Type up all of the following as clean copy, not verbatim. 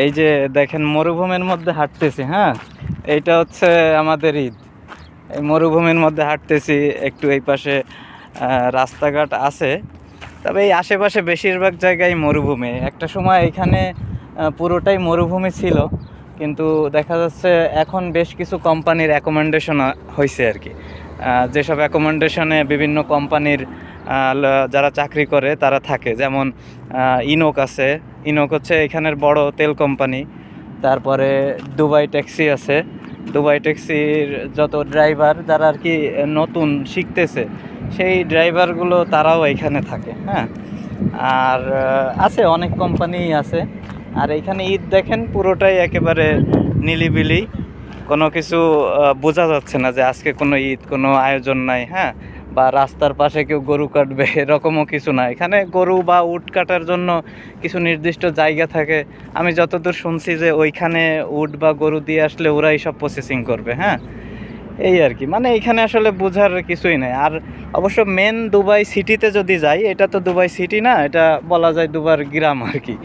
এই যে দেখেন মরুভূমির মধ্যে হাঁটতেছি, হ্যাঁ, এইটা হচ্ছে আমাদের ঈদ। এই মরুভূমির মধ্যে হাঁটতেছি, একটু এই পাশে রাস্তাঘাট আছে, তবে এই আশেপাশে বেশিরভাগ জায়গায় মরুভূমি। একটা সময় এখানে পুরোটাই মরুভূমি ছিল, কিন্তু দেখা যাচ্ছে এখন বেশ কিছু কোম্পানির অ্যাকোমোডেশন হয়েছে আর কি। যেসব অ্যাকোমোডেশনে বিভিন্ন কোম্পানির যারা চাকরি করে তারা থাকে, যেমন ইনোক আছে। ইনোক হচ্ছে এখানের বড় তেল কোম্পানি। তারপরে দুবাই ট্যাক্সি আছে। দুবাই ট্যাক্সির যত ড্রাইভার যারা আর কি নতুন শিখতেছে, সেই ড্রাইভারগুলো তারাও এখানে থাকে, হ্যাঁ। আর আছে অনেক কোম্পানিই আছে। আর এখানে ঈদ দেখেন পুরোটাই একেবারে নিলিবিলি, কোনো কিছু বোঝা যাচ্ছে না যে আজকে কোনো ঈদ, কোনো আয়োজন নাই, হ্যাঁ। বা রাস্তার পাশে কেউ গরু কাটবে এরকমও কিছু না। এখানে গরু বা উট কাটার জন্য কিছু নির্দিষ্ট জায়গা থাকে। আমি যতদূর শুনছি যে ওইখানে উট বা গরু দিয়ে আসলে ওরাই সব প্রসেসিং করবে, হ্যাঁ। এই আর কি, মানে এখানে আসলে বোঝার কিছুই নেই। আর অবশ্য মেন দুবাই সিটিতে যদি যাই, এটা তো দুবাই সিটি না, এটা বলা যায় দুবার গ্রাম আর কি।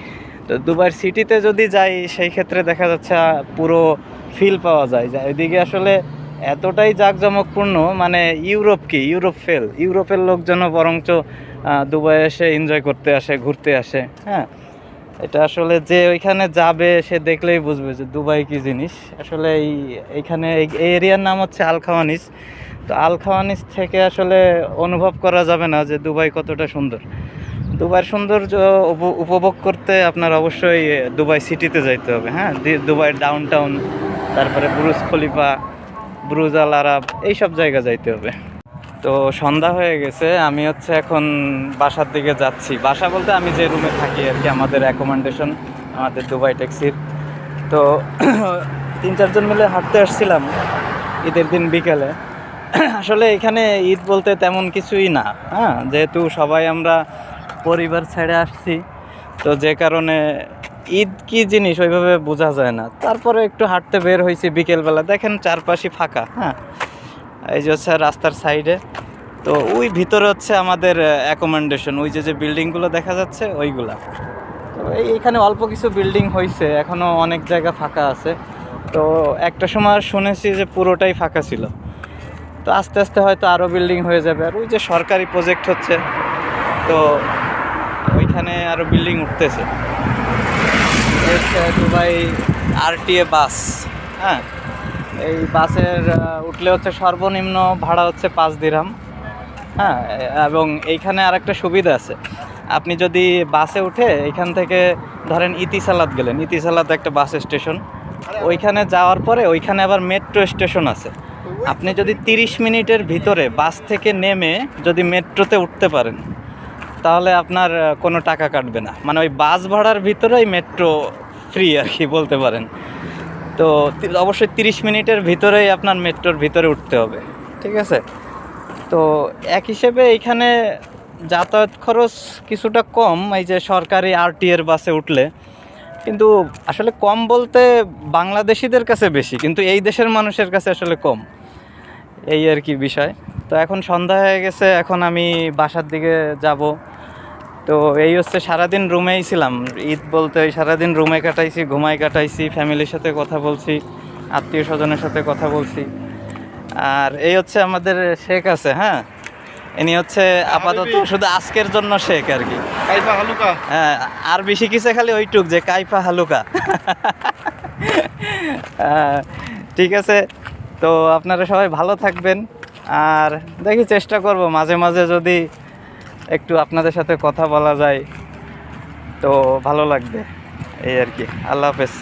তো দুবাই সিটিতে যদি যাই সেই ক্ষেত্রে দেখা যাচ্ছে পুরো ফিল পাওয়া যায় যে এদিকে আসলে এতটাই জাঁকজমকপূর্ণ, মানে ইউরোপ ফেল। ইউরোপের লোকজনও বরঞ্চ দুবাই এসে এনজয় করতে আসে, ঘুরতে আসে, হ্যাঁ। এটা আসলে যে ওইখানে যাবে সে দেখলেই বুঝবে যে দুবাই কী জিনিস। আসলে এইখানে এই এরিয়ার নাম হচ্ছে আল খাওয়ানিস। তো আল খাওয়ানিস থেকে আসলে অনুভব করা যাবে না যে দুবাই কতটা সুন্দর। দুবাইয়ের সৌন্দর্য উপভোগ করতে আপনার অবশ্যই দুবাই সিটিতে যাইতে হবে, হ্যাঁ। দুবাইয়ের ডাউন টাউন, তারপরে বুরুজ খলিফা, বুরুজ আল আরাব, এইসব জায়গা যাইতে হবে। তো সন্ধ্যা হয়ে গেছে, আমি হচ্ছে এখন বাসার দিকে যাচ্ছি। বাসা বলতে আমি যে রুমে থাকি আর কি, আমাদের অ্যাকোমোডেশন, আমাদের দুবাই ট্যাক্সির। তো 3-4 জন মিলে হাঁটতে আসছিলাম ঈদের দিন বিকেলে। আসলে এখানে ঈদ বলতে তেমন কিছুই না, হ্যাঁ, যেহেতু সবাই আমরা পরিবার ছেড়ে আসছি, তো যে কারণে ঈদ কী জিনিস ওইভাবে বোঝা যায় না। তারপরে একটু হাঁটতে বের হয়েছি বিকেলবেলা, দেখেন চারপাশই ফাঁকা, হ্যাঁ। এই যে হচ্ছে রাস্তার সাইডে, তো ওই ভিতরে হচ্ছে আমাদের অ্যাকোমোডেশন, ওই যে বিল্ডিংগুলো দেখা যাচ্ছে ওইগুলা। তো এইখানে অল্প কিছু বিল্ডিং হয়েছে, এখনও অনেক জায়গা ফাঁকা আছে। তো একটা সময় শুনেছি যে পুরোটাই ফাঁকা ছিল, তো আস্তে আস্তে হয়তো আরও বিল্ডিং হয়ে যাবে। আর ওই যে সরকারি প্রজেক্ট হচ্ছে, তো ওইখানে আরও বিল্ডিং উঠতেছে। দুবাই আরটিএ বাস, হ্যাঁ। এই বাসের উঠলে হচ্ছে সর্বনিম্ন ভাড়া হচ্ছে 5 দিরহাম, হ্যাঁ। এবং এইখানে আরেকটা সুবিধা আছে, আপনি যদি বাসে উঠে এখান থেকে ধরেন ইতিসালাত গেলেন, ইতিসালাত একটা বাস স্টেশন, ওইখানে যাওয়ার পরে ওইখানে আবার মেট্রো স্টেশন আছে। আপনি যদি 30 মিনিটের ভিতরে বাস থেকে নেমে যদি মেট্রোতে উঠতে পারেন, তাহলে আপনার কোনো টাকা কাটবে না। মানে ওই বাস ভাড়ার ভিতরেই মেট্রো ফ্রি আর কি বলতে পারেন। তো অবশ্যই 30 মিনিটের ভিতরেই আপনার মেট্রোর ভিতরে উঠতে হবে, ঠিক আছে। তো এক হিসেবে এইখানে যাতায়াত খরচ কিছুটা কম, এই যে সরকারি আরটিএর বাসে উঠলে। কিন্তু আসলে কম বলতে বাংলাদেশিদের কাছে বেশি, কিন্তু এই দেশের মানুষের কাছে আসলে কম, এই আর কি বিষয়। তো এখন সন্ধ্যা হয়ে গেছে, এখন আমি বাসার দিকে যাব। তো এই হচ্ছে, সারাদিন রুমেই ছিলাম। ঈদ বলতে ওই সারাদিন রুমে কাটাইছি, ঘুমাই কাটাইছি, ফ্যামিলির সাথে কথা বলছি, আত্মীয় স্বজনের সাথে কথা বলছি। আর এই হচ্ছে আমাদের শেখ আছে, হ্যাঁ, ইনি হচ্ছে আপাতত শুধু আজকের জন্য শেখ আর কি। কাইফা হালুকা, হ্যাঁ, আর বেশি কিছু খালি ওইটুক যে কাইফা হালুকা। ঠিক আছে, তো আপনারা সবাই ভালো থাকবেন। আর দেখি চেষ্টা করব মাঝে মাঝে যদি একটু আপনাদের সাথে কথা বলা যায় তো ভালো লাগবে, এই আর কি। আল্লাহ হাফেজ।